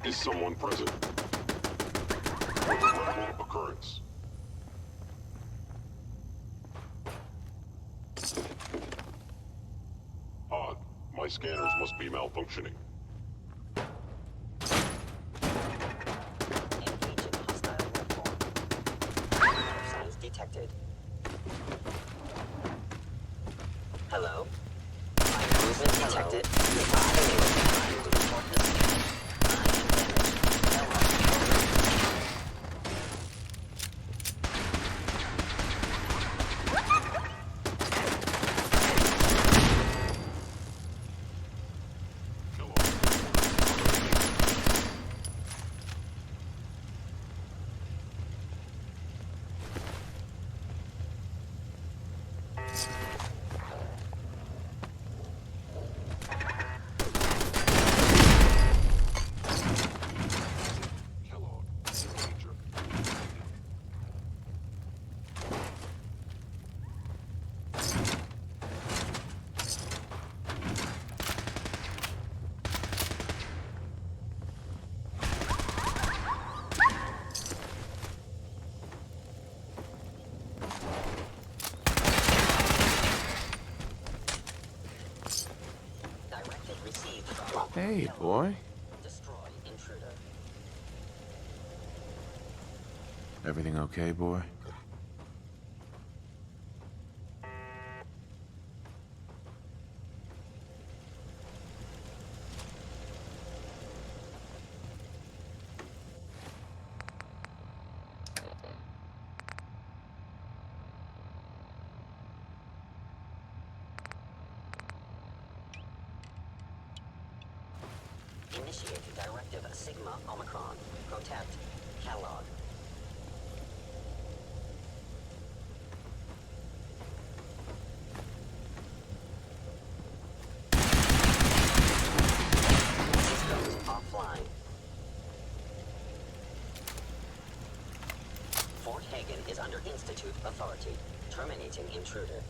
Is someone present? Critical occurrence. Odd. My scanners must be malfunctioning. Engaging hostile life form. Life signs detected. Hello? Movement detected. Report this. Hey, boy. Destroy intruder. Everything okay, boy? Initiate directive Sigma Omicron. Protect. Catalog. Systems offline. Fort Hagen is under Institute authority. Terminating intruder.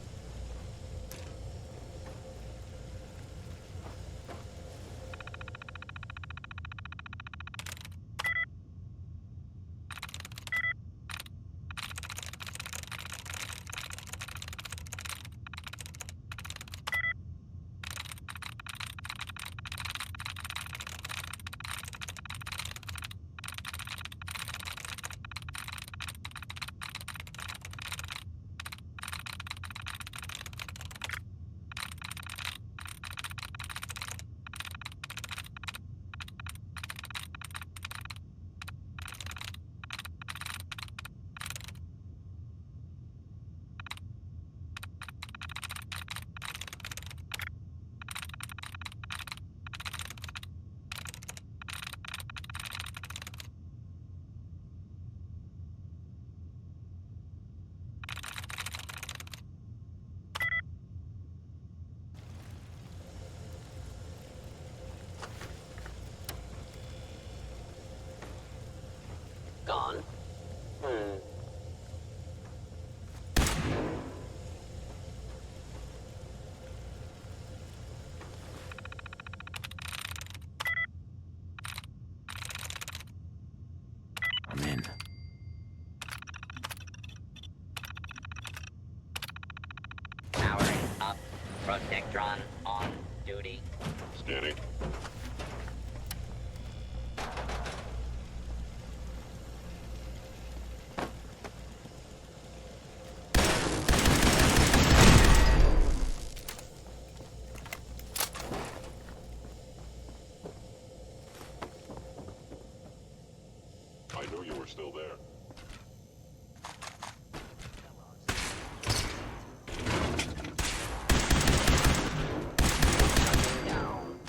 Gone. I'm in. Powering up. Protectron on duty. Scanning. I knew you were still there. Shutting down.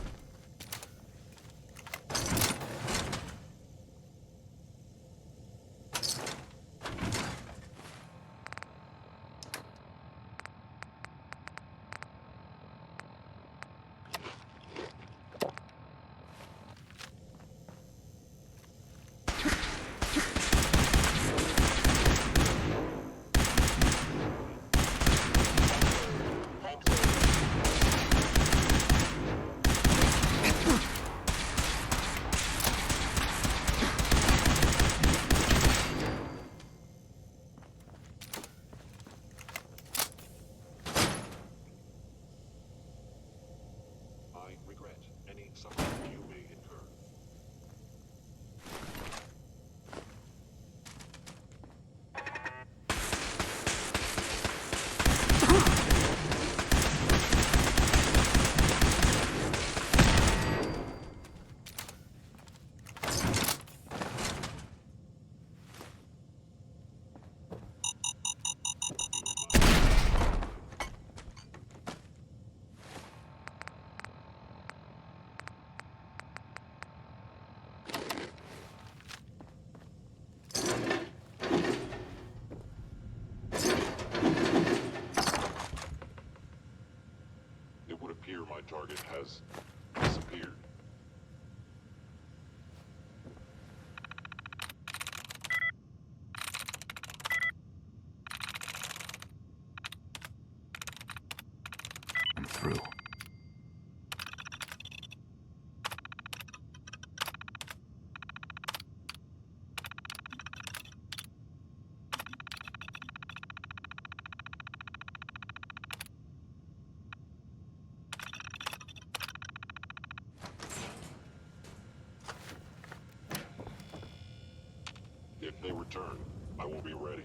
return. I will be ready.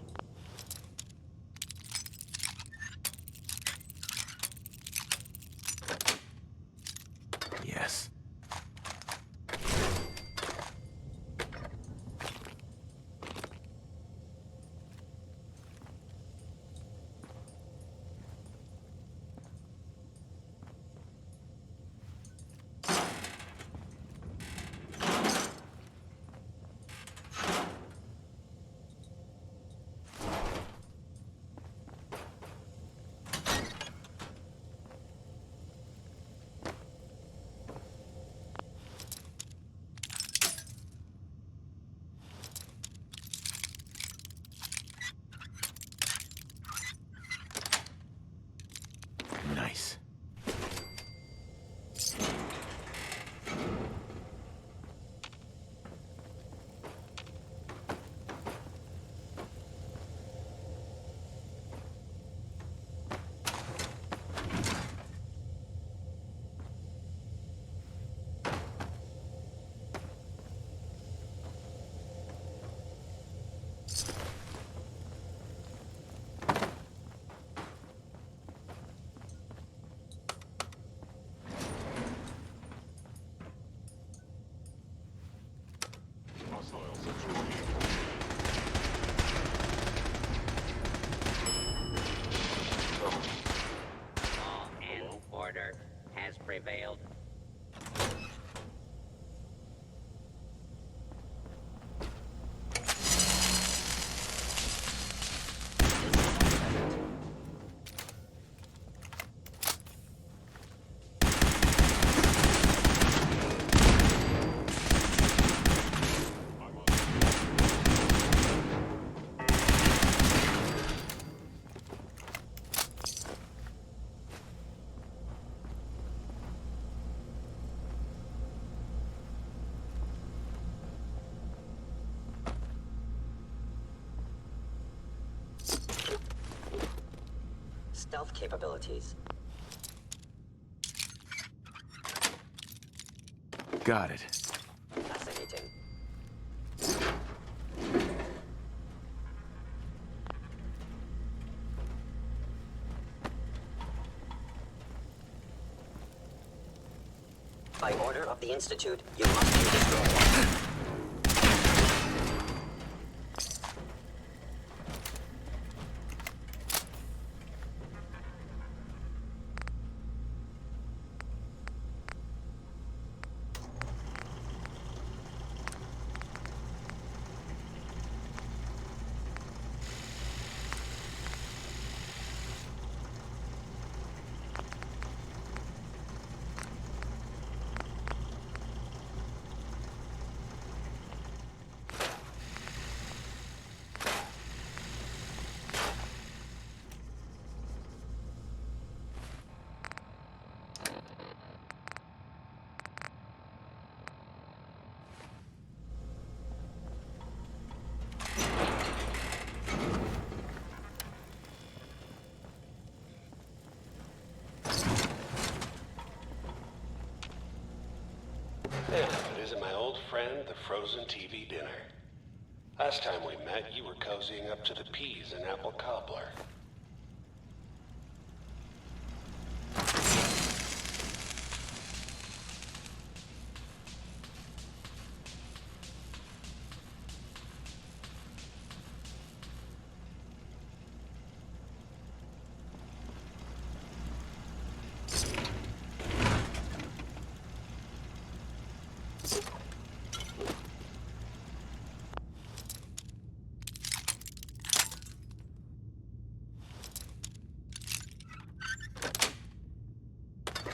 Yes. Nice. Hostile sensor reading. Law and order has prevailed. I'm on. Stealth capabilities. Got it. Fascinating. By order of the Institute, you must be destroyed. Yeah, it isn't my old friend, the frozen TV dinner. Last time we met, you were cozying up to the peas and apple cobbler.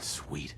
Sweet.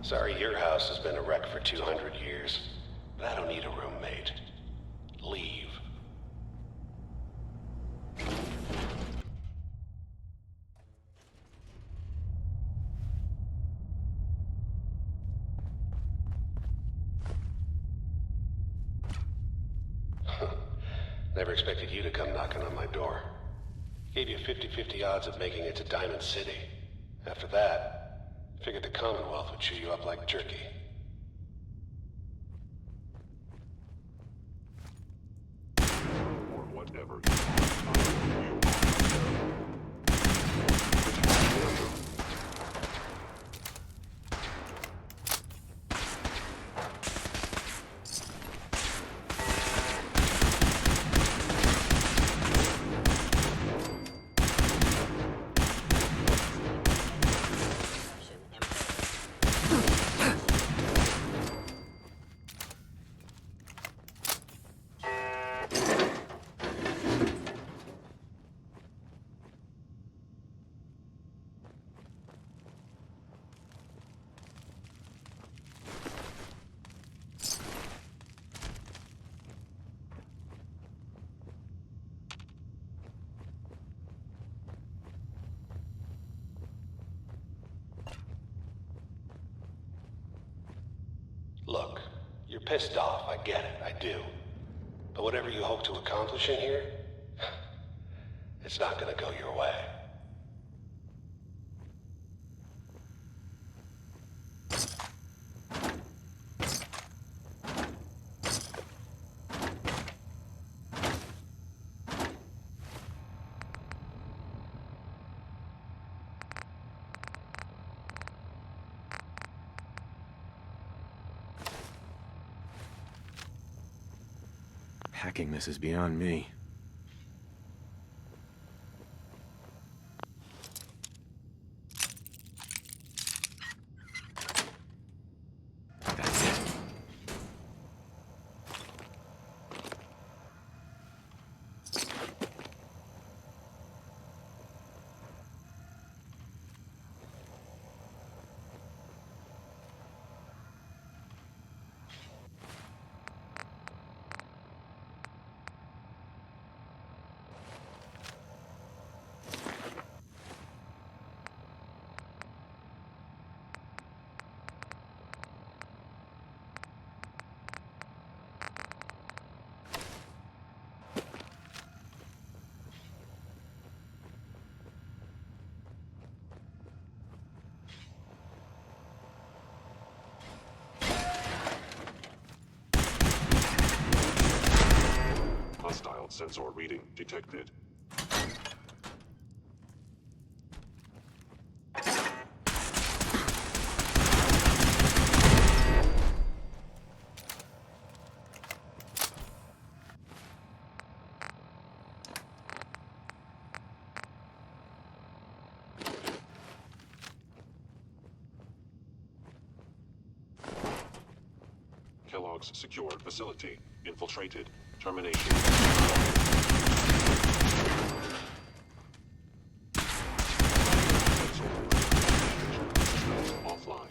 Sorry your house has been a wreck for 200 years, but I don't need a roommate. Leave. Never expected you to come knocking on my door. Gave you 50-50 odds of making it to Diamond City. After that, figured the Commonwealth would chew you up like jerky. Or whatever you want. Perception impaired. Look, you're pissed off, I get it, I do. But whatever you hope to accomplish in here, it's not gonna go your way. Hacking this is beyond me. That's it. Hostile sensor reading detected. Kellogg's secured facility. Infiltrated. Termination. Offline.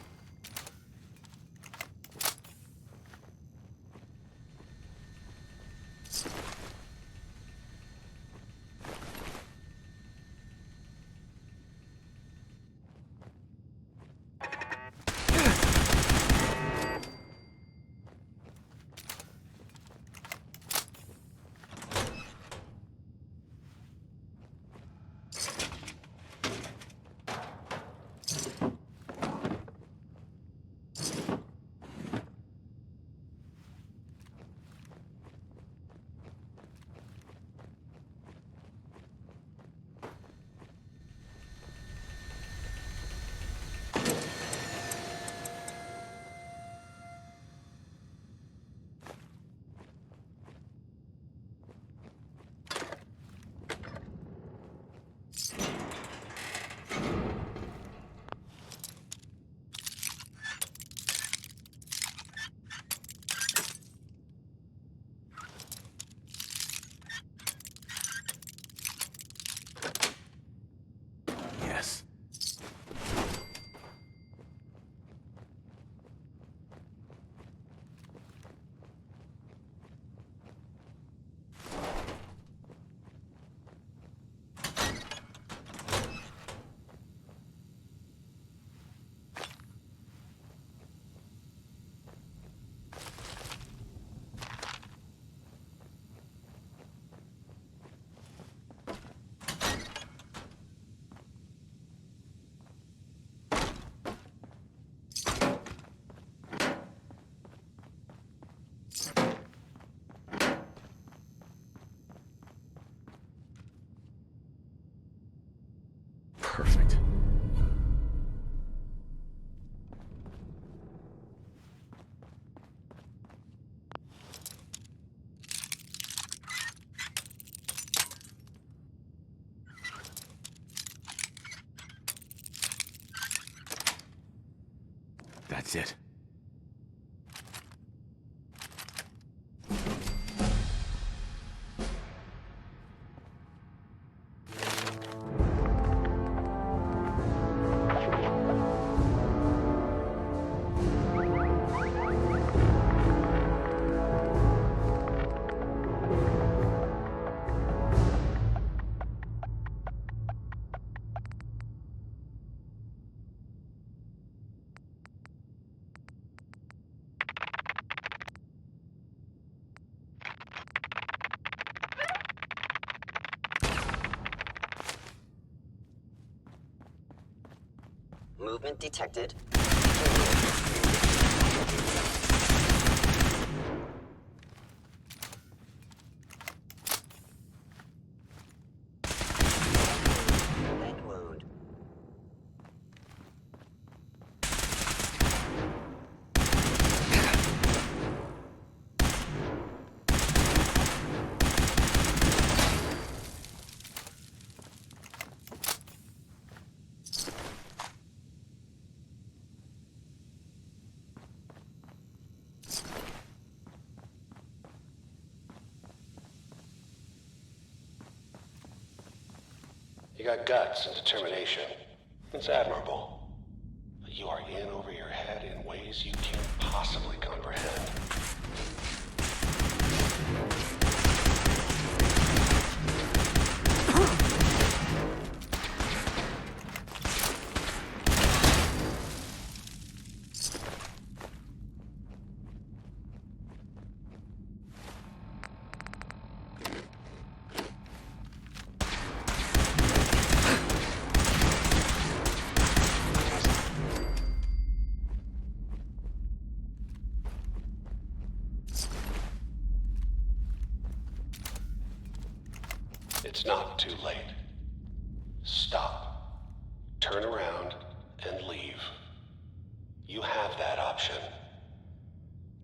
Perfect. That's it. Movement detected. Head wound. You got guts and determination. It's admirable. But you are in over your head in ways you can't possibly comprehend. It's not too late. Stop. Turn around and leave. You have that option.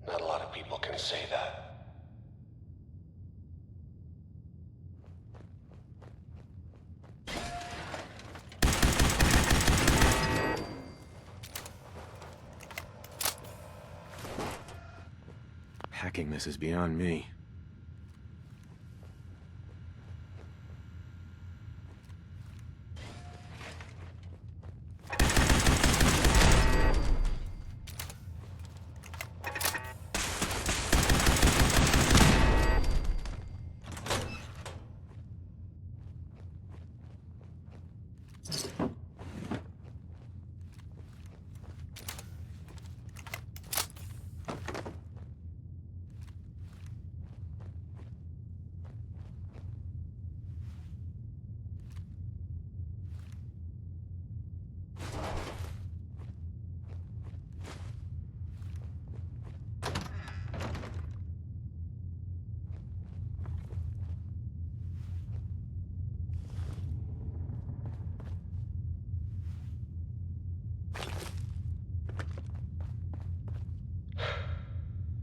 Not a lot of people can say that. Hacking this is beyond me.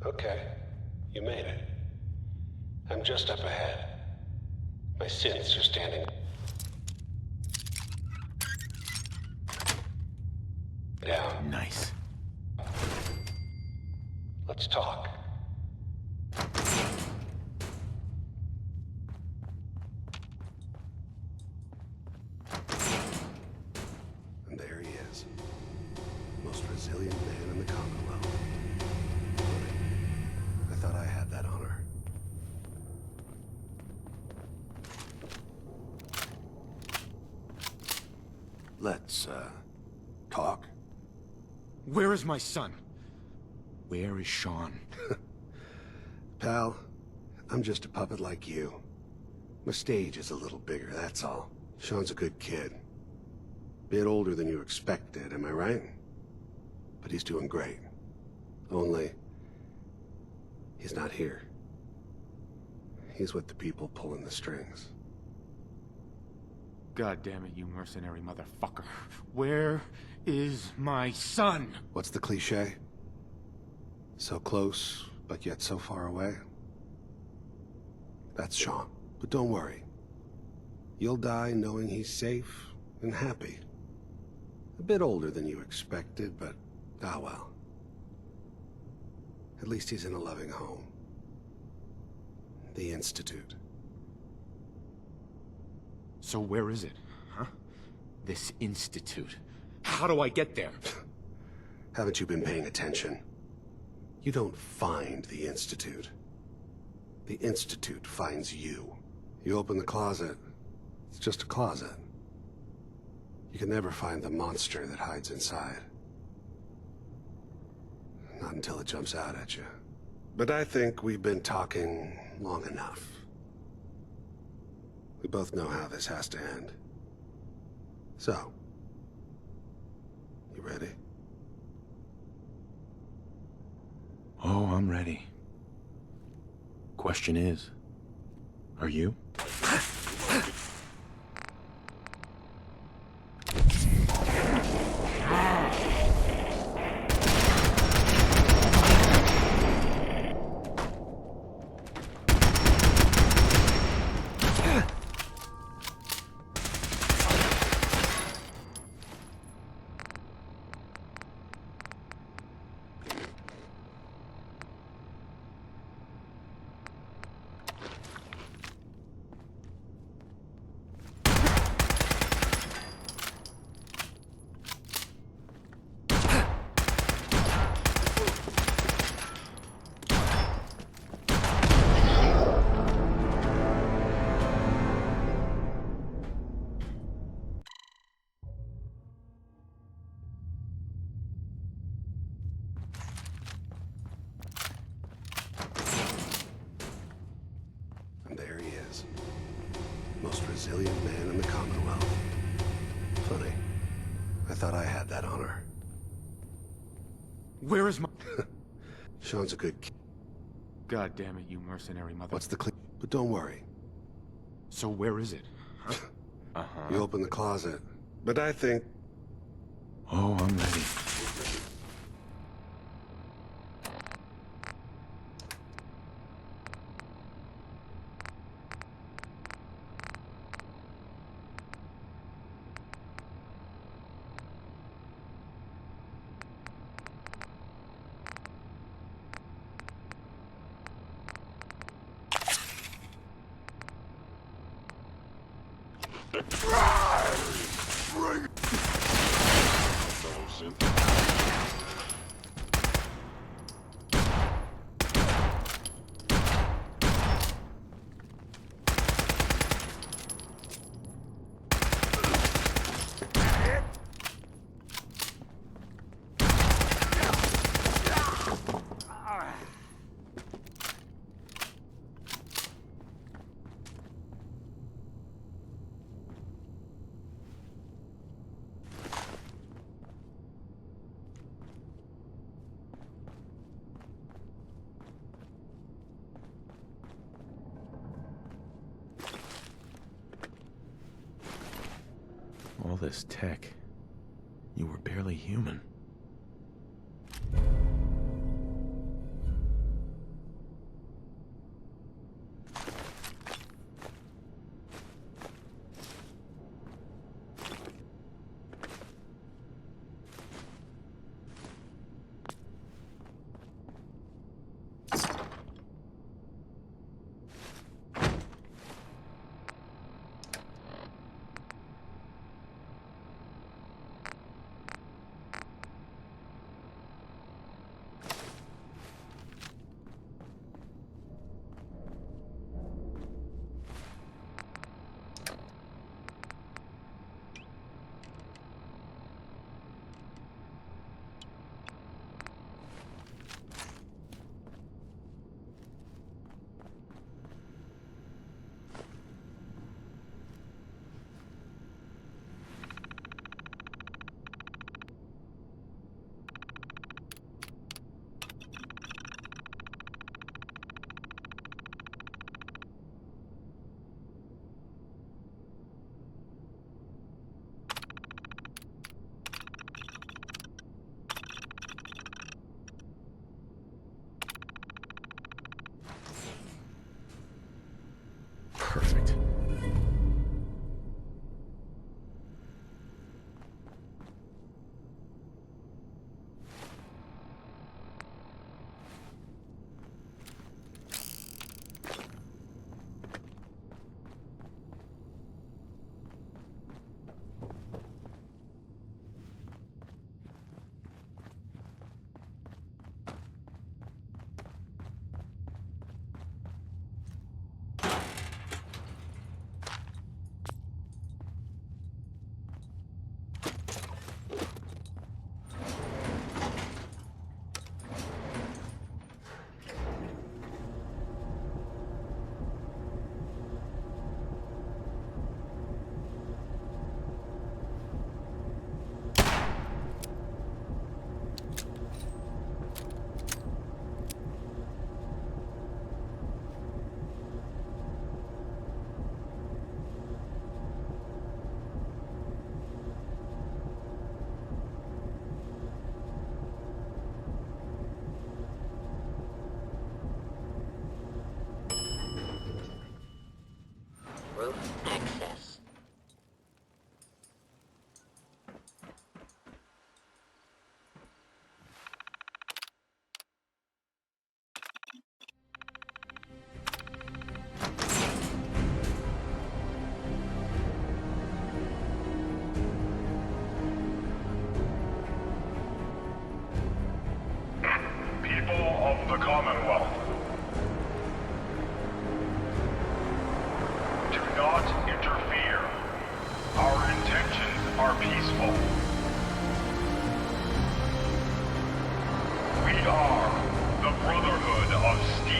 Okay, you made it. I'm just up ahead. My synths are standing down. Nice. Let's talk. And there he is. Most resilient man in the Commonwealth. I thought I had that honor. Let's, talk. Where is my son? Where is Sean? Pal, I'm just a puppet like you. My stage is a little bigger, that's all. Sean's a good kid. Bit older than you expected, am I right? But he's doing great. Only, he's not here. He's with the people pulling the strings. God damn it, you mercenary motherfucker. Where is my son? What's the cliche? So close, but yet so far away? That's Sean. But don't worry. You'll die knowing he's safe and happy. A bit older than you expected, but ah well. At least he's in a loving home. The Institute. So where is it, huh? This institute. How do I get there? Haven't you been paying attention? You don't find the Institute. The Institute finds you. You open the closet, it's just a closet. You can never find the monster that hides inside. Not until it jumps out at you. But I think we've been talking long enough. We both know how this has to end. So, you ready? Oh, I'm ready. Question is, are you? And there he is. Most resilient man in the Commonwealth. Funny. I thought I had that honor. Where is my... Sean's a good kid. God damn it, you mercenary mother... What's the But don't worry. So where is it? Huh? Uh-huh. You open the closet. But I think... Oh, I'm ready. All this tech. You were barely human. Commonwealth. Do not interfere. Our intentions are peaceful. We are the Brotherhood of Steel.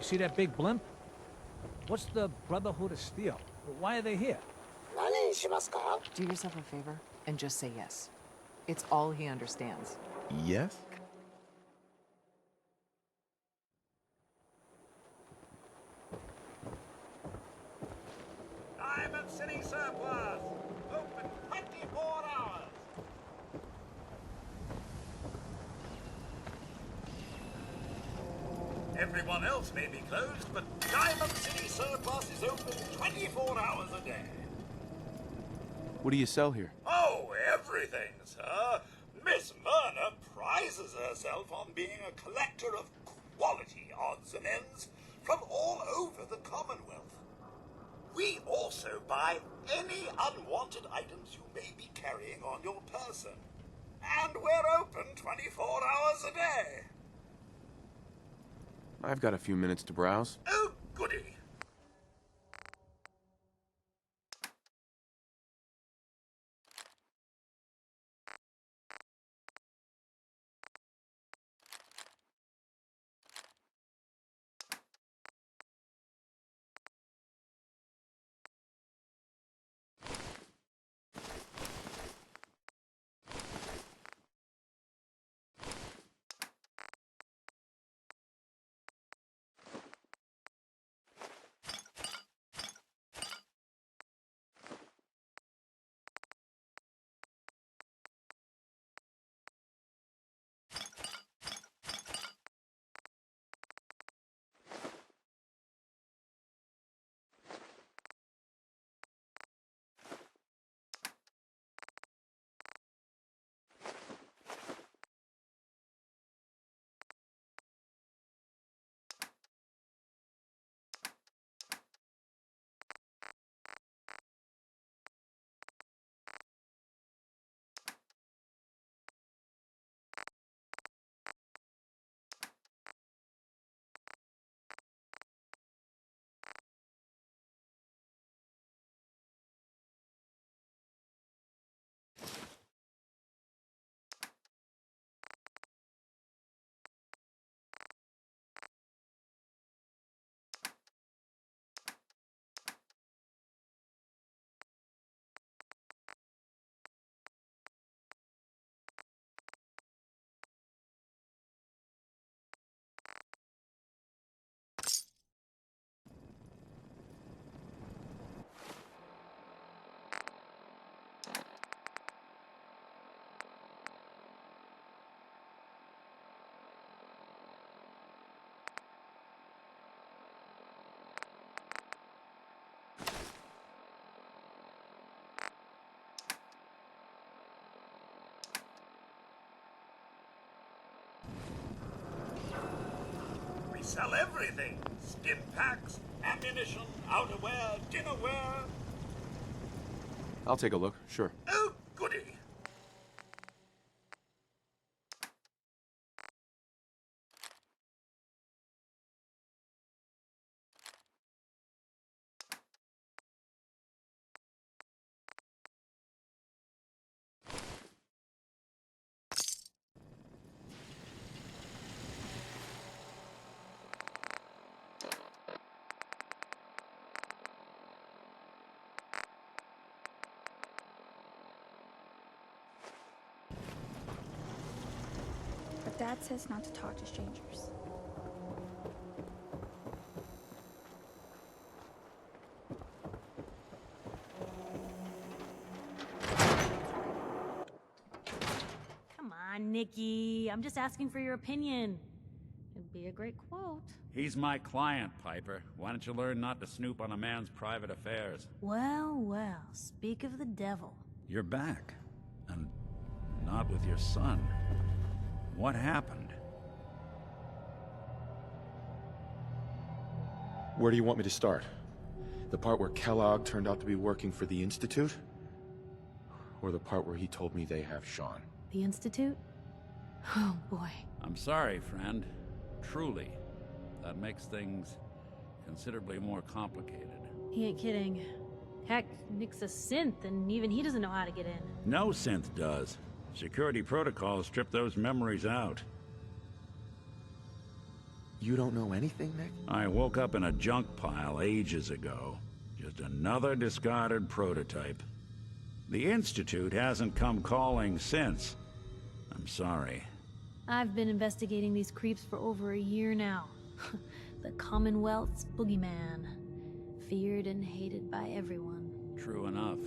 See that big blimp? What's the Brotherhood of Steel? Why are they here? Do yourself a favor and just say yes. It's all he understands. Yes? Diamond City Surplus! Open 24 hours! Everyone else may be closed, but Diamond City Surplus is open 24 hours a day. What do you sell here? Oh, everything, sir. Miss Myrna prizes herself on being a collector of quality odds and ends from all over the Commonwealth. We also buy any unwanted items you may be carrying on your person. And we're open 24 hours a day. I've got a few minutes to browse. Oh, goody. We sell everything. Stim packs, ammunition, outerwear, dinnerware. I'll take a look, sure. Oh, goody. Dad says not to talk to strangers. Come on, Nikki. I'm just asking for your opinion. It'd be a great quote. He's my client, Piper. Why don't you learn not to snoop on a man's private affairs? Well, well, speak of the devil. You're back. And not with your son. What happened? Where do you want me to start? The part where Kellogg turned out to be working for the Institute? Or the part where he told me they have Sean? The Institute? Oh, boy. I'm sorry, friend. Truly. That makes things considerably more complicated. He ain't kidding. Heck, Nick's a synth, and even he doesn't know how to get in. No synth does. Security protocols strip those memories out. You don't know anything, Nick? I woke up in a junk pile ages ago. Just another discarded prototype. The Institute hasn't come calling since. I'm sorry. I've been investigating these creeps for over a year now. The Commonwealth's boogeyman. Feared and hated by everyone. True enough.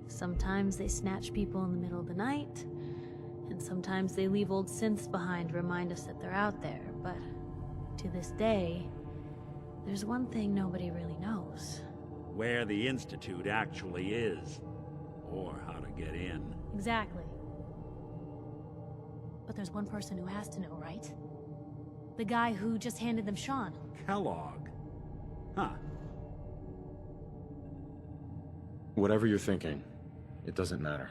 Sometimes they snatch people in the middle of the night, and sometimes they leave old synths behind to remind us that they're out there, but to this day, there's one thing nobody really knows. Where the Institute actually is. Or how to get in. Exactly. But there's one person who has to know, right? The guy who just handed them Sean. Kellogg. Huh. Whatever you're thinking, it doesn't matter.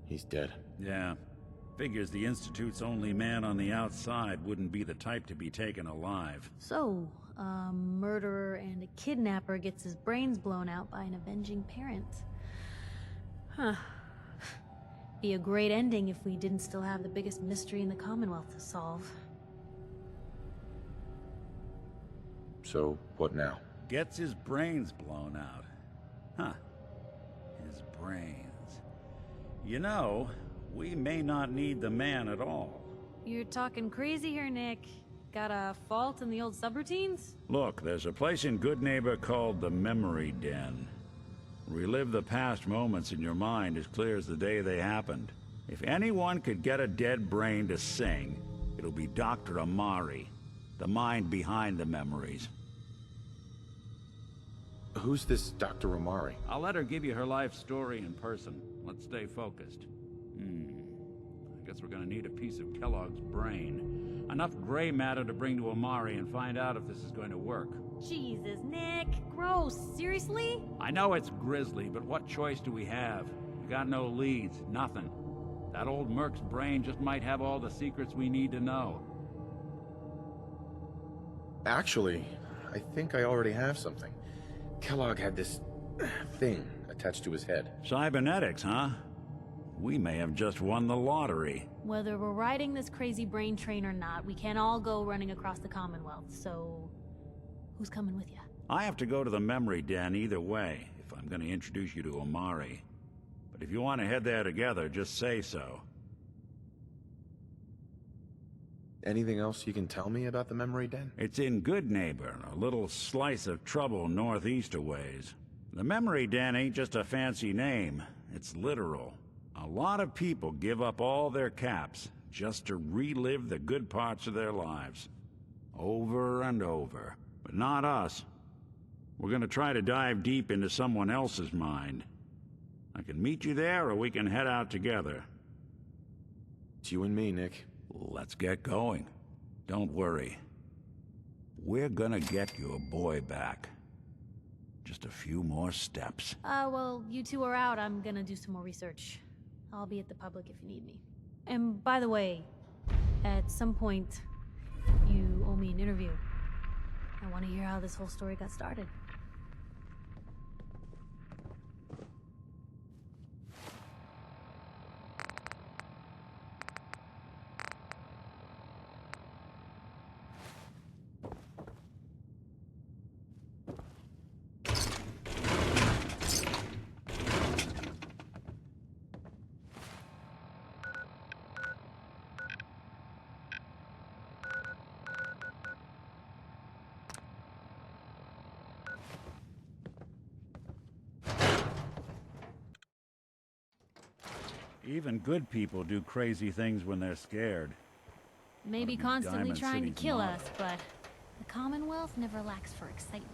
He's dead. Yeah. Figures the Institute's only man on the outside wouldn't be the type to be taken alive. So, a murderer and a kidnapper gets his brains blown out by an avenging parent. Huh. Be a great ending if we didn't still have the biggest mystery in the Commonwealth to solve. So, what now? Gets his brains blown out. Huh. His brains. You know, we may not need the man at all. You're talking crazy here, Nick. Got a fault in the old subroutines? Look, there's a place in Good Neighbor called the Memory Den. Relive the past moments in your mind as clear as the day they happened. If anyone could get a dead brain to sing, it'll be Dr. Amari, the mind behind the memories. Who's this Dr. Amari? I'll let her give you her life story in person. Let's stay focused. I guess we're gonna need a piece of Kellogg's brain. Enough gray matter to bring to Amari and find out if this is going to work. Jesus, Nick. Gross. Seriously? I know it's grisly, but what choice do we have? We got no leads, nothing. That old Merc's brain just might have all the secrets we need to know. Actually, I think I already have something. Kellogg had this thing attached to his head. Cybernetics, huh? We may have just won the lottery. Whether we're riding this crazy brain train or not, we can't all go running across the Commonwealth, so... who's coming with you? I have to go to the Memory Den either way, if I'm going to introduce you to Amari. But if you want to head there together, just say so. Anything else you can tell me about the Memory Den? It's in Good Neighbor, a little slice of trouble northeast a ways. The Memory Den ain't just a fancy name, it's literal. A lot of people give up all their caps just to relive the good parts of their lives. Over and over. But not us. We're gonna try to dive deep into someone else's mind. I can meet you there, or we can head out together. It's you and me, Nick. Let's get going. Don't worry. We're gonna get your boy back. Just a few more steps. Well, you two are out. I'm gonna do some more research. I'll be at the public if you need me. And by the way, at some point, you owe me an interview. I want to hear how this whole story got started. Even good people do crazy things when they're scared. Maybe Ought to be constantly Diamond trying to City's kill motto. us, but the Commonwealth never lacks for excitement.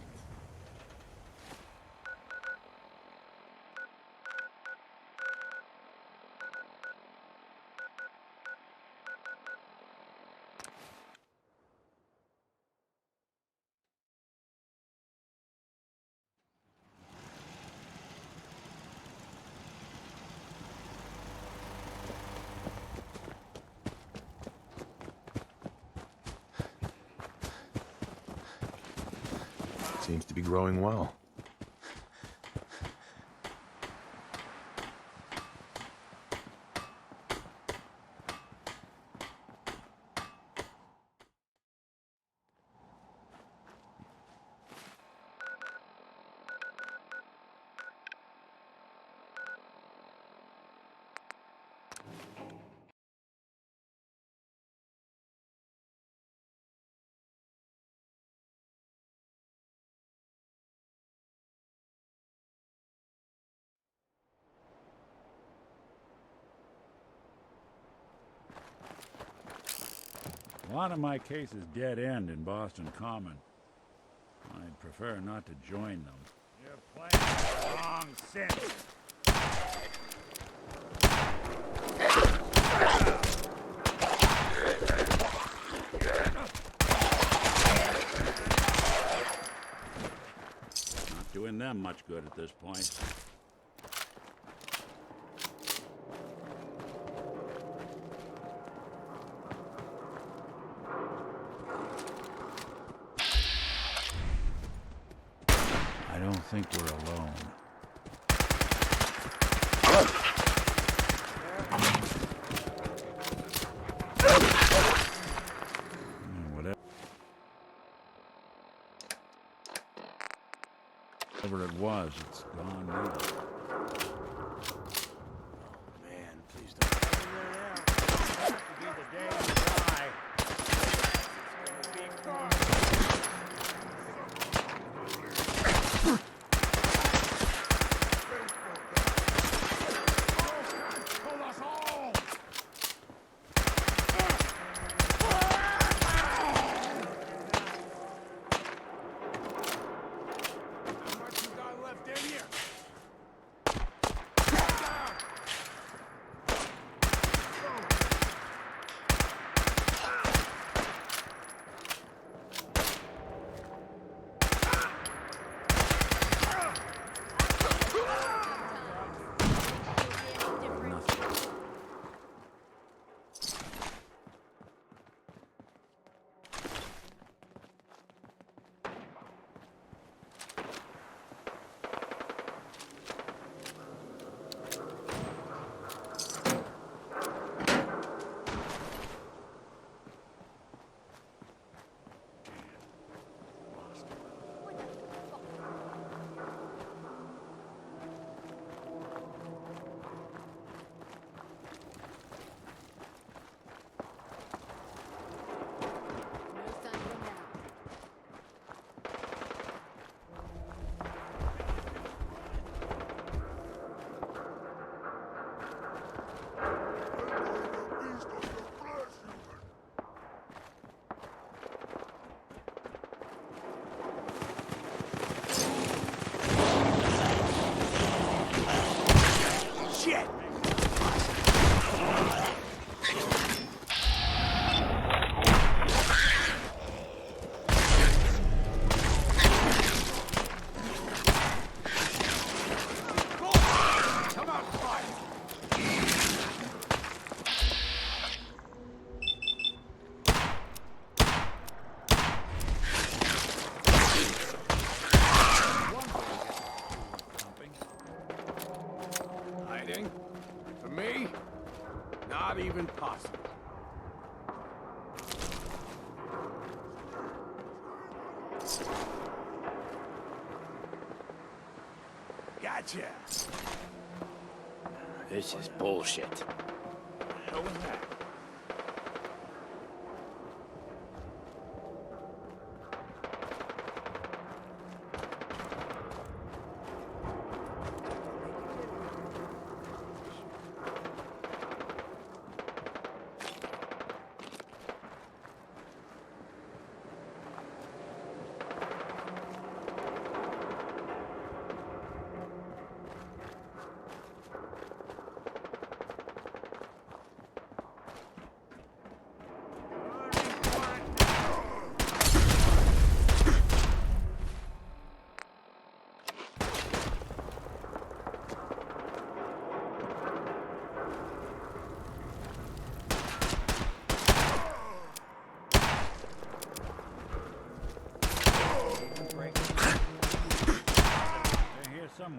Seems to be growing well. A lot of my cases dead end in Boston Common. I'd prefer not to join them. You're playing the wrong sense. Not doing them much good at this point. I don't think we're alone. Whatever it was, it's gone now. Man, please don't. Be the day you die. For me, not even possible. Gotcha. This is bullshit. Hell with that.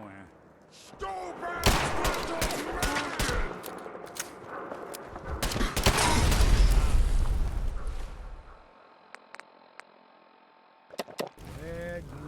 somewhere. There you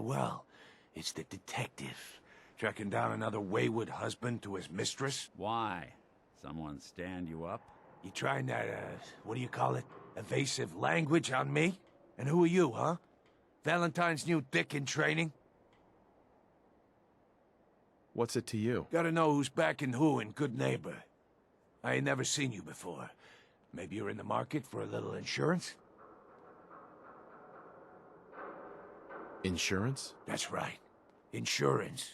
Well. It's the detective. Tracking down another wayward husband to his mistress? Why? Someone stand you up? You trying that, what do you call it? Evasive language on me? And who are you, huh? Valentine's new dick in training? What's it to you? Gotta know who's backing who in Good Neighbor. I ain't never seen you before. Maybe you're in the market for a little insurance? Insurance? That's right. Insurance.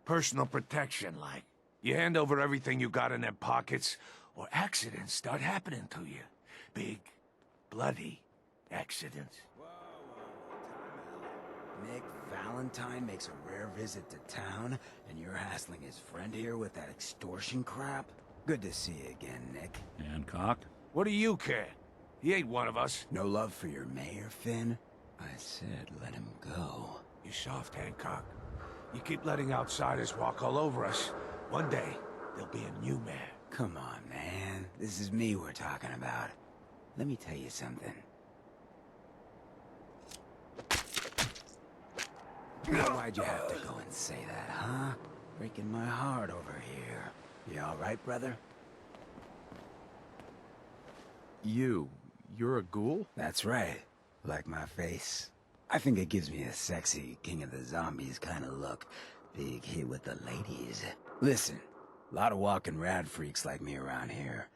Personal protection, like. You hand over everything you got in them pockets, or accidents start happening to you. Big, bloody accidents. Nick Valentine makes a rare visit to town, and you're hassling his friend here with that extortion crap? Good to see you again, Nick. Hancock? What do you care? He ain't one of us. No love for your mayor, Finn? I said let him go. You soft, Hancock. You keep letting outsiders walk all over us. One day, there'll be a new mayor. Come on, man. This is me we're talking about. Let me tell you something. Why'd you have to go and say that, huh? Breaking my heart over here. You alright, brother? You're a ghoul? That's right. Like my face. I think it gives me a sexy King of the Zombies kind of look. Big hit with the ladies. Listen, a lot of walking rad freaks like me around here.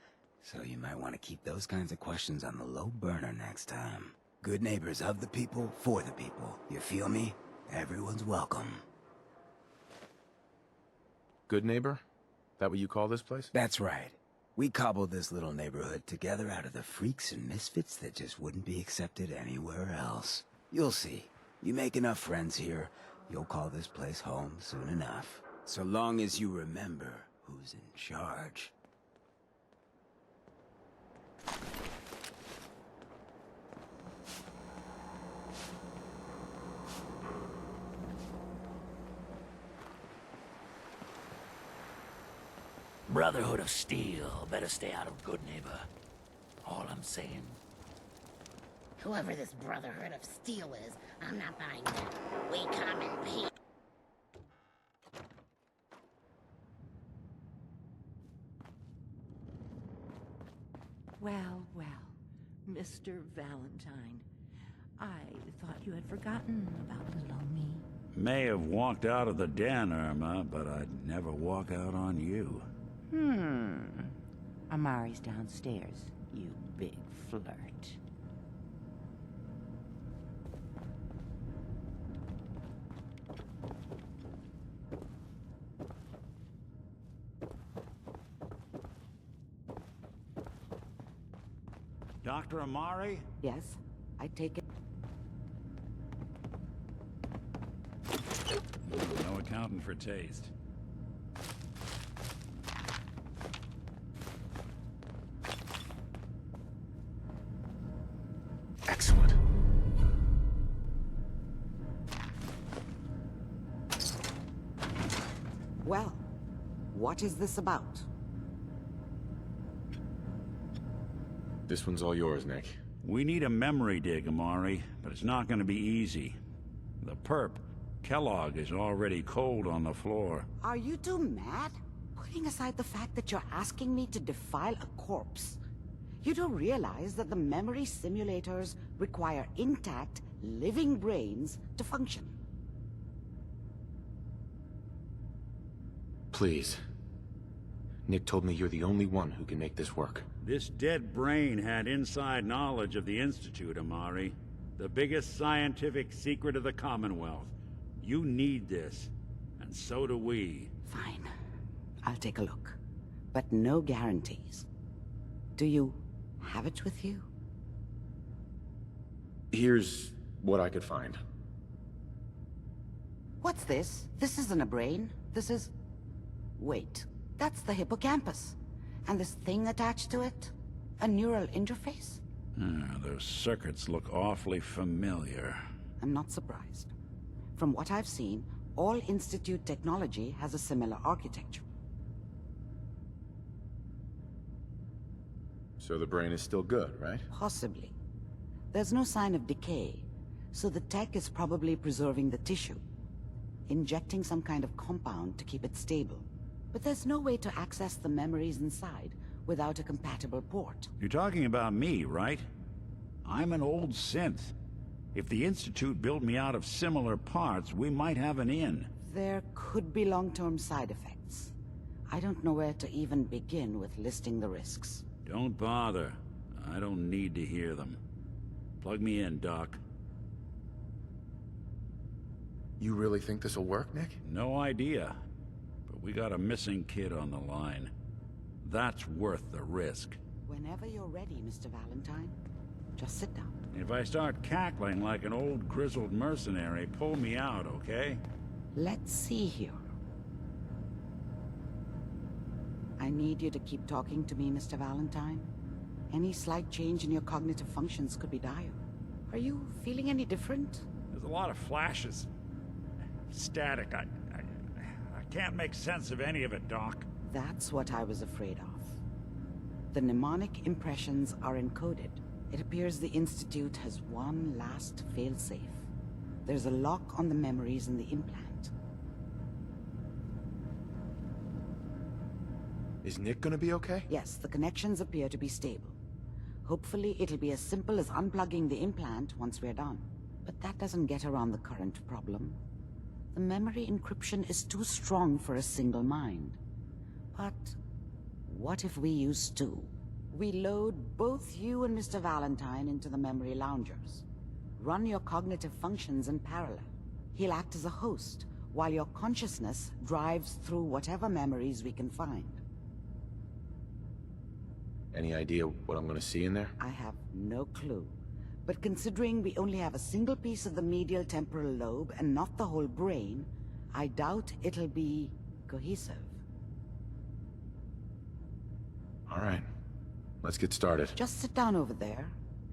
So you might want to keep those kinds of questions on the low burner next time. Good neighbors of the people, for the people. You feel me? Everyone's welcome. Good neighbor? That what you call this place? That's right. We cobbled this little neighborhood together out of the freaks and misfits that just wouldn't be accepted anywhere else. You'll see. You make enough friends here, you'll call this place home soon enough. So long as you remember who's in charge. Brotherhood of Steel. Better stay out of Good Neighbor. All I'm saying. Whoever this Brotherhood of Steel is, I'm not buying that. We come in peace. Well, Mr. Valentine. I thought you had forgotten about little me. May have walked out of the den, Irma, but I'd never walk out on you. Amari's downstairs, you big flirt. Dr. Amari? Yes, I take it. No accounting for taste. Excellent. Well, what is this about? This one's all yours, Nick. We need a memory dig, Amari, but it's not going to be easy. The perp, Kellogg, is already cold on the floor. Are you two mad? Putting aside the fact that you're asking me to defile a corpse, you do realize that the memory simulators require intact, living brains to function. Please. Nick told me you're the only one who can make this work. This dead brain had inside knowledge of the Institute, Amari. The biggest scientific secret of the Commonwealth. You need this, and so do we. Fine. I'll take a look. But no guarantees. Do you have it with you? Here's what I could find. What's this? This isn't a brain. This is... Wait. That's the hippocampus. And this thing attached to it? A neural interface? Those circuits look awfully familiar. I'm not surprised. From what I've seen, all Institute technology has a similar architecture. So the brain is still good, right? Possibly. There's no sign of decay, so the tech is probably preserving the tissue, injecting some kind of compound to keep it stable. But there's no way to access the memories inside without a compatible port. You're talking about me, right? I'm an old synth. If the Institute built me out of similar parts, we might have an in. There could be long-term side effects. I don't know where to even begin with listing the risks. Don't bother. I don't need to hear them. Plug me in, Doc. You really think this'll work, Nick? No idea. But we got a missing kid on the line. That's worth the risk. Whenever you're ready, Mr. Valentine, just sit down. If I start cackling like an old grizzled mercenary, pull me out, okay? Let's see here. I need you to keep talking to me, Mr. Valentine. Any slight change in your cognitive functions could be dire. Are you feeling any different? There's a lot of flashes. Static. I can't make sense of any of it, Doc. That's what I was afraid of. The mnemonic impressions are encoded. It appears the Institute has one last failsafe. There's a lock on the memories in the implant. Is Nick gonna be okay? Yes, the connections appear to be stable. Hopefully it'll be as simple as unplugging the implant once we're done. But that doesn't get around the current problem. The memory encryption is too strong for a single mind. But what if we use two? We load both you and Mr. Valentine into the memory loungers. Run your cognitive functions in parallel. He'll act as a host, while your consciousness drives through whatever memories we can find. Any idea what I'm gonna see in there? I have no clue. But considering we only have a single piece of the medial temporal lobe and not the whole brain, I doubt it'll be cohesive. All right. Let's get started. Just sit down over there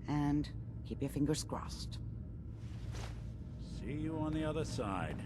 and keep your fingers crossed. See you on the other side.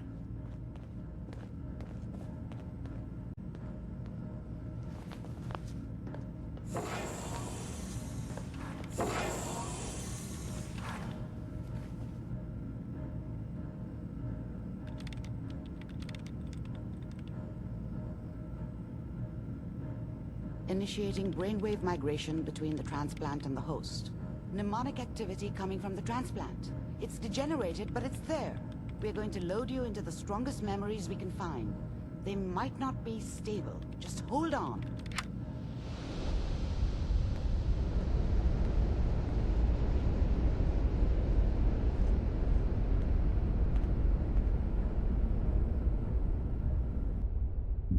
Initiating brainwave migration between the transplant and the host. Mnemonic activity coming from the transplant. It's degenerated, but it's there. We're going to load you into the strongest memories we can find. They might not be stable. Just hold on.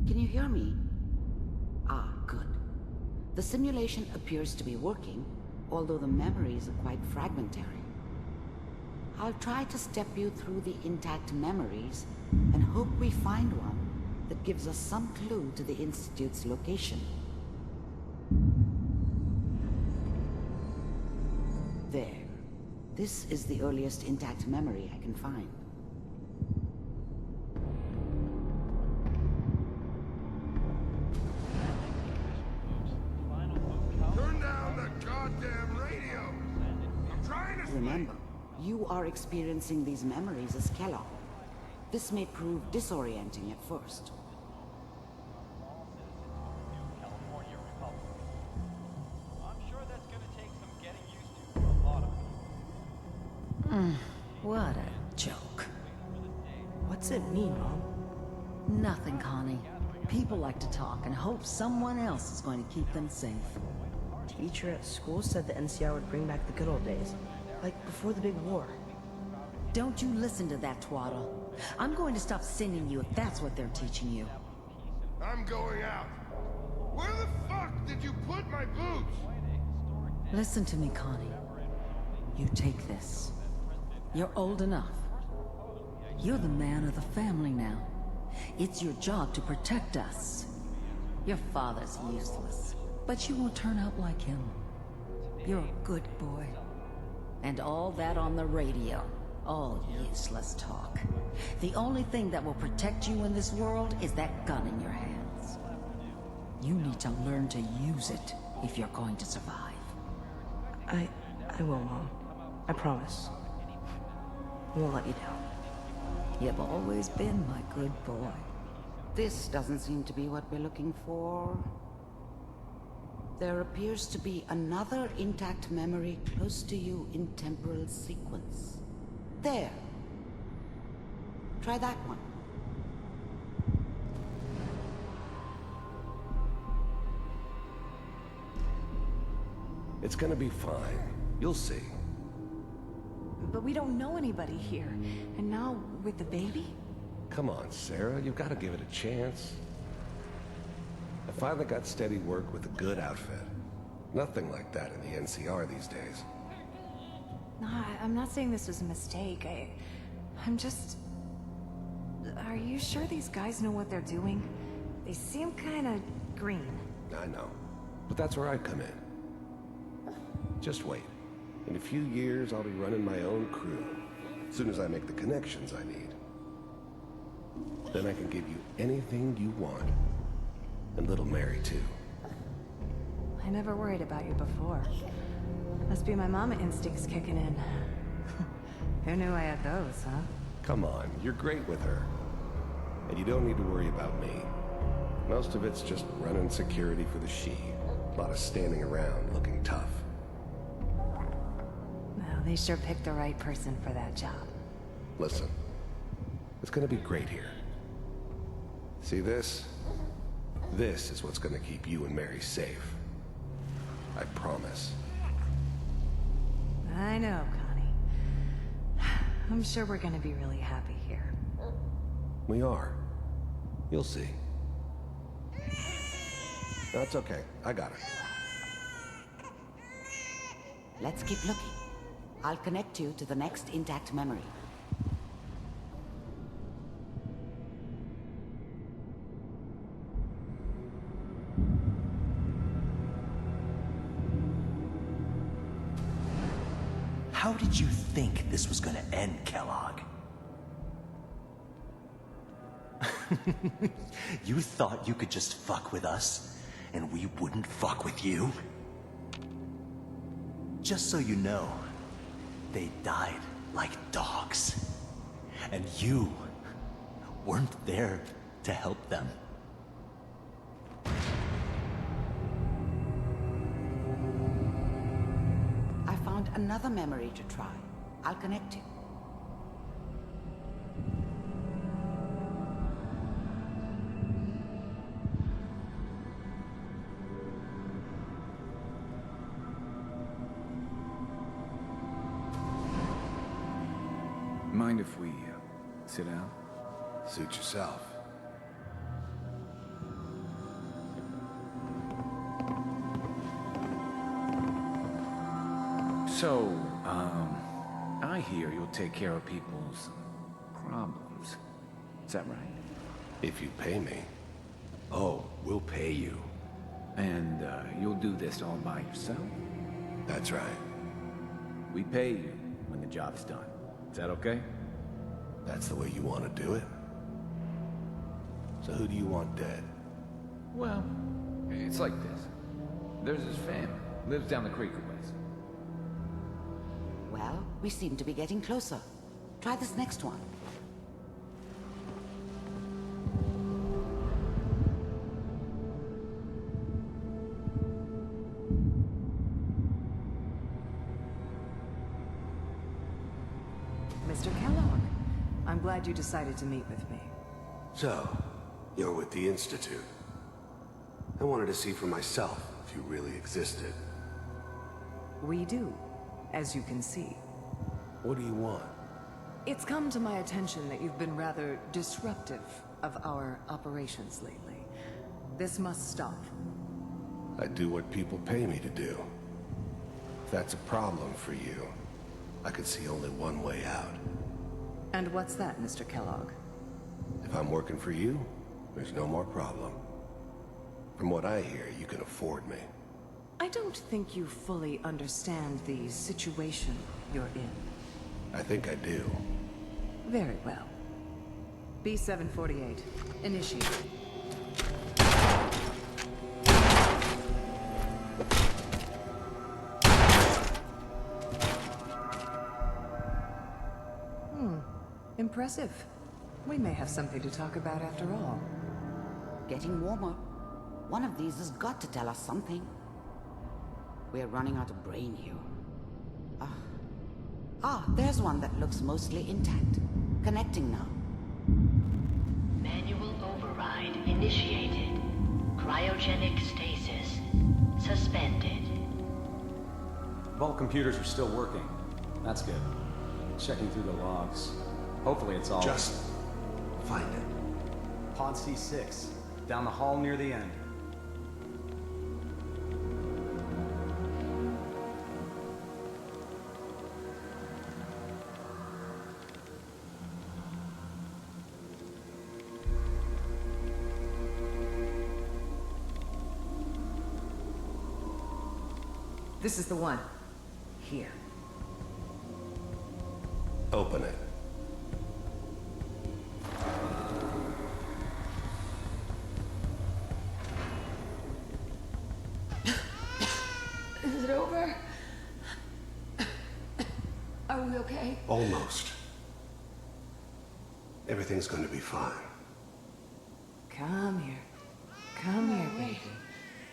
Can you hear me? Ah, good. The simulation appears to be working, although the memories are quite fragmentary. I'll try to step you through the intact memories and hope we find one that gives us some clue to the Institute's location. There. This is the earliest intact memory I can find. Turn down the goddamn radio! I'm trying to Remember, you are experiencing these memories as Kellogg. This may prove disorienting at first. What's it mean, Mom? Nothing, Connie. People like to talk and hope someone else is going to keep them safe. Teacher at school said the NCR would bring back the good old days. Like before the big war. Don't you listen to that twaddle. I'm going to stop sending you if that's what they're teaching you. I'm going out. Where the fuck did you put my boots? Listen to me, Connie. You take this. You're old enough. You're the man of the family now. It's your job to protect us. Your father's useless, but you won't turn out like him. You're a good boy. And all that on the radio, all useless talk. The only thing that will protect you in this world is that gun in your hands. You need to learn to use it if you're going to survive. I will, Mom. I promise. I won't let you down. You've always been my good boy. This doesn't seem to be what we're looking for. There appears to be another intact memory close to you in temporal sequence. There. Try that one. It's gonna be fine. You'll see. But we don't know anybody here. And now, with the baby? Come on, Sarah, you've got to give it a chance. I finally got steady work with a good outfit. Nothing like that in the NCR these days. No, I'm not saying this was a mistake. I'm just... Are you sure these guys know what they're doing? They seem kinda green. I know. But that's where I come in. Just wait. In a few years, I'll be running my own crew. As soon as I make the connections I need. Then I can give you anything you want. And little Mary, too. I never worried about you before. Must be my mama instincts kicking in. Who knew I had those, huh? Come on, you're great with her. And you don't need to worry about me. Most of it's just running security for the she. A lot of standing around looking tough. Well, they sure picked the right person for that job. Listen, it's gonna be great here. See this? This is what's gonna keep you and Mary safe. I promise. I know, Connie. I'm sure we're gonna be really happy here. We are. You'll see. That's okay. I got it. Let's keep looking. I'll connect you to the next intact memory. How did you think this was gonna end, Kellogg? You thought you could just fuck with us, and we wouldn't fuck with you? Just so you know, they died like dogs. And you weren't there to help them. I found another memory to try. I'll connect you. Mind if we sit down? Suit yourself. So, I hear you'll take care of people's problems. Is that right? If you pay me. Oh, we'll pay you. And you'll do this all by yourself? That's right. We pay you when the job's done. Is that okay? That's the way you want to do it? So who do you want dead? Well, it's like this. There's his family. Lives down the creek a ways. Well, we seem to be getting closer. Try this next one. Mr. Kellogg, I'm glad you decided to meet with me. So, you're with the Institute. I wanted to see for myself if you really existed. We do, as you can see. What do you want? It's come to my attention that you've been rather disruptive of our operations lately. This must stop. I do what people pay me to do. If that's a problem for you, I could see only one way out. And what's that, Mr. Kellogg? If I'm working for you, there's no more problem. From what I hear, you can afford me. I don't think you fully understand the situation you're in. I think I do. Very well. B-748, initiate. Impressive. We may have something to talk about after all. Getting warmer. One of these has got to tell us something. We're running out of brain here. There's one that looks mostly intact. Connecting now. Manual override initiated. Cryogenic stasis suspended. Vault computers are still working. That's good. Checking through the logs. Hopefully it's all... Just find it. Pod C6. Down the hall near the end. This is the one. Here. Open it. Is it over? Are we okay? Almost. Everything's going to be fine. Come here. Come here, baby.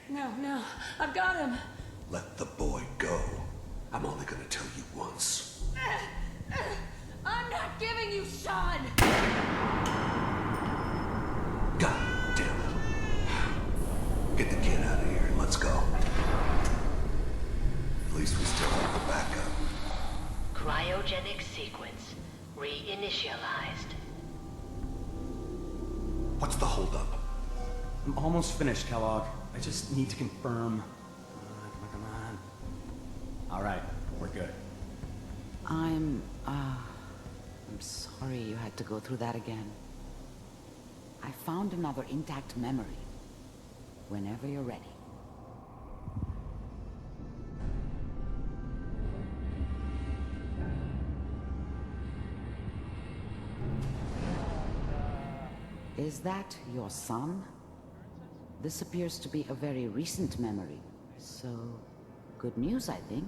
No, I've got him. Let the boy go. I'm only going to tell you once. I'm not giving you Sean! God damn it. Get the kid out of here and let's go. At least we still have the backup. Cryogenic sequence reinitialized. What's the holdup? I'm almost finished, Kellogg. I just need to confirm. Come on. All right, we're good. I'm sorry you had to go through that again. I found another intact memory. Whenever you're ready. Is that your son? This appears to be a very recent memory. So, good news, I think.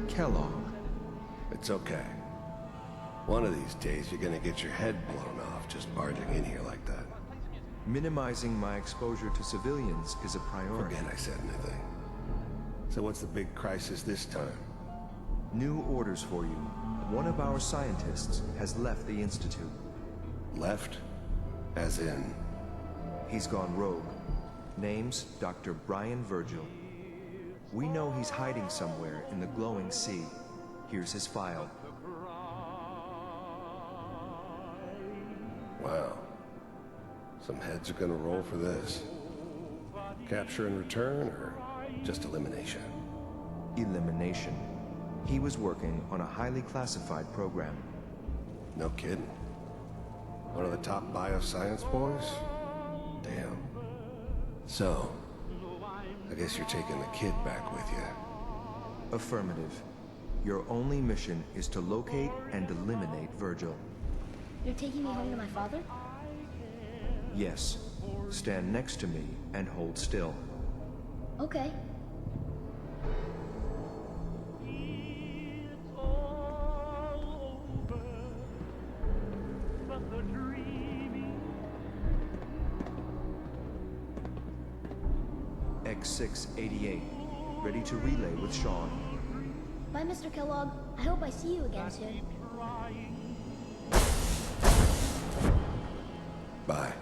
Kellogg. It's okay. One of these days, you're gonna get your head blown off just barging in here like that. Minimizing my exposure to civilians is a priority. Forget I said anything. So what's the big crisis this time? New orders for you. One of our scientists has left the Institute. Left? As in? He's gone rogue. Name's Dr. Brian Virgil. We know he's hiding somewhere in the glowing sea. Here's his file. Wow. Some heads are gonna roll for this. Capture and return, or just elimination? Elimination. He was working on a highly classified program. No kidding. One of the top bioscience boys? Damn. So, I guess you're taking the kid back with you. Affirmative. Your only mission is to locate and eliminate Virgil. You're taking me home to my father? Yes. Stand next to me and hold still. Okay. X688. Ready to relay with Sean. Bye, Mr. Kellogg. I hope I see you again soon. Bye.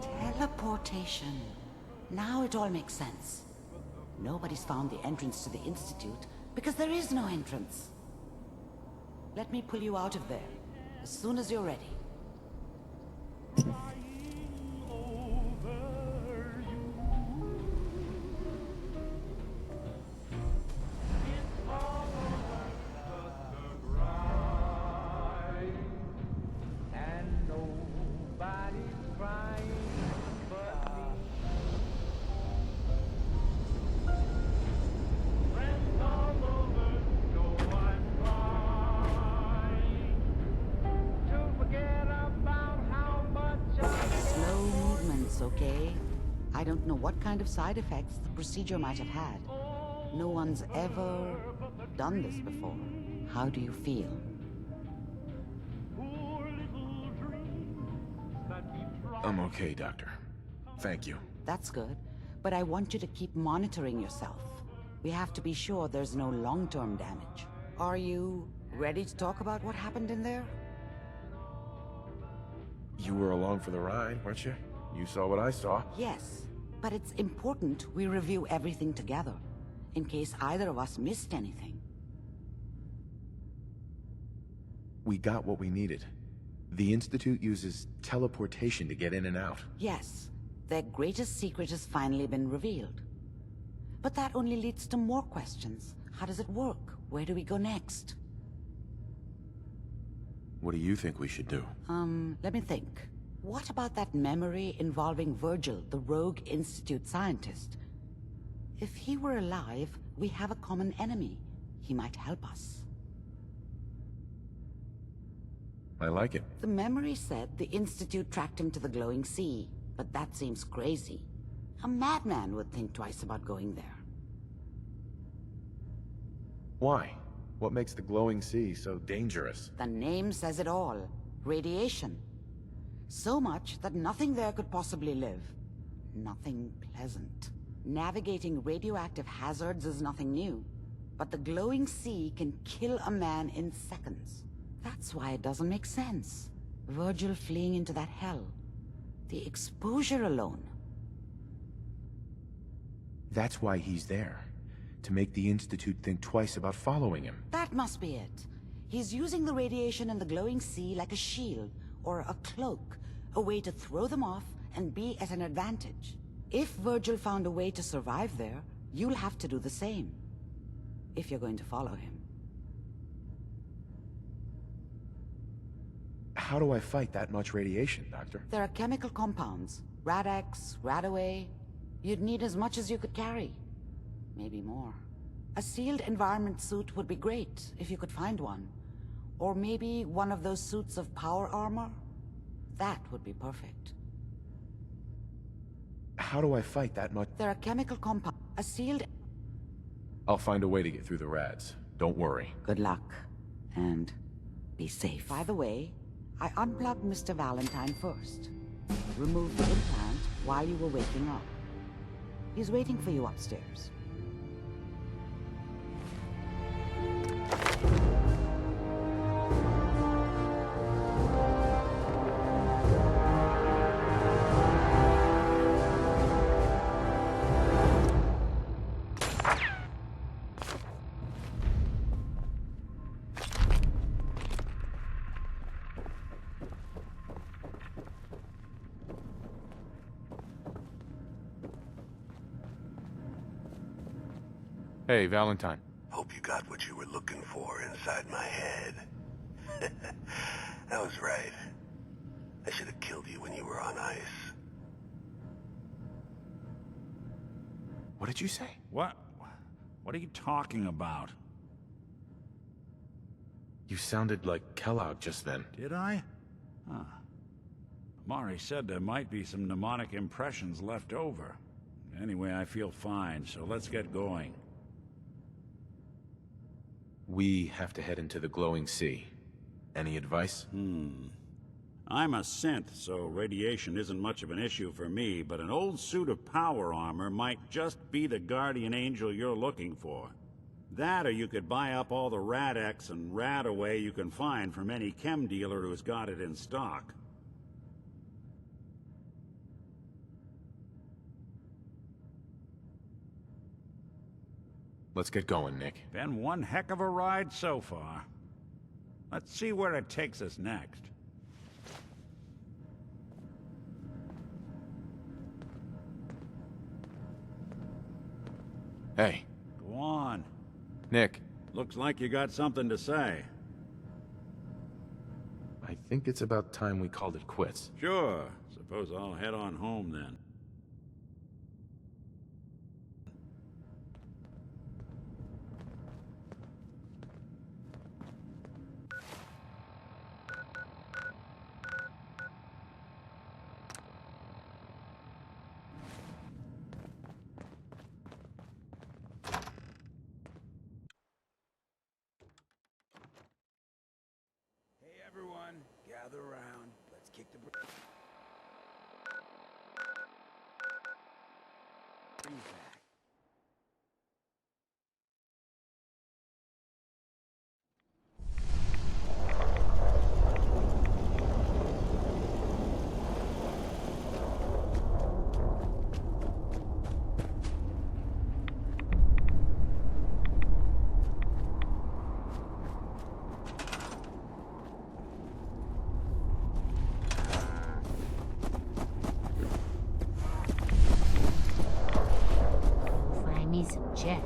Teleportation. Now it all makes sense. Nobody's found the entrance to the Institute because there is no entrance. Let me pull you out of there as soon as you're ready. Slow movements, okay? I don't know what kind of side effects the procedure might have had. No one's ever done this before. How do you feel? I'm okay, Doctor. Thank you. That's good, but I want you to keep monitoring yourself. We have to be sure there's no long-term damage. Are you ready to talk about what happened in there? You were along for the ride, weren't you? You saw what I saw. Yes, but it's important we review everything together, in case either of us missed anything. We got what we needed. The Institute uses teleportation to get in and out. Yes, their greatest secret has finally been revealed. But that only leads to more questions. How does it work? Where do we go next? What do you think we should do? Let me think. What about that memory involving Virgil, the rogue Institute scientist? If he were alive, we have a common enemy. He might help us. I like it. The memory said the Institute tracked him to the glowing sea, but that seems crazy. A madman would think twice about going there. Why? What makes the glowing sea so dangerous? The name says it all. Radiation. So much that nothing there could possibly live. Nothing pleasant. Navigating radioactive hazards is nothing new. But the glowing sea can kill a man in seconds. That's why it doesn't make sense. Virgil fleeing into that hell. The exposure alone. That's why he's there. To make the Institute think twice about following him. That must be it. He's using the radiation in the glowing sea like a shield, or a cloak, a way to throw them off and be at an advantage. If Virgil found a way to survive there, you'll have to do the same. If you're going to follow him. How do I fight that much radiation, Doctor? There are chemical compounds. Rad-X, Radaway. You'd need as much as you could carry. Maybe more. A sealed environment suit would be great, if you could find one. Or maybe one of those suits of power armor? That would be perfect. How do I fight that much? There are chemical compounds. A sealed... I'll find a way to get through the rads. Don't worry. Good luck. And be safe. By the way, I unplugged Mr. Valentine first. Removed the implant while you were waking up. He's waiting for you upstairs. Hey, Valentine. Hope you got what you were looking for inside my head. I was right. I should have killed you when you were on ice. What did you say? What are you talking about? You sounded like Kellogg just then. Did I? Huh. Mari said there might be some mnemonic impressions left over. Anyway, I feel fine, so let's get going. We have to head into the glowing sea. Any advice? I'm a synth, so radiation isn't much of an issue for me, but an old suit of power armor might just be the guardian angel you're looking for. That, or you could buy up all the Rad-X and Rad-Away you can find from any chem dealer who's got it in stock. Let's get going, Nick. Been one heck of a ride so far. Let's see where it takes us next. Hey. Go on. Nick. Looks like you got something to say. I think it's about time we called it quits. Sure. Suppose I'll head on home then. Hey everyone, gather around. Let's kick the breeze back. Fry me some jet.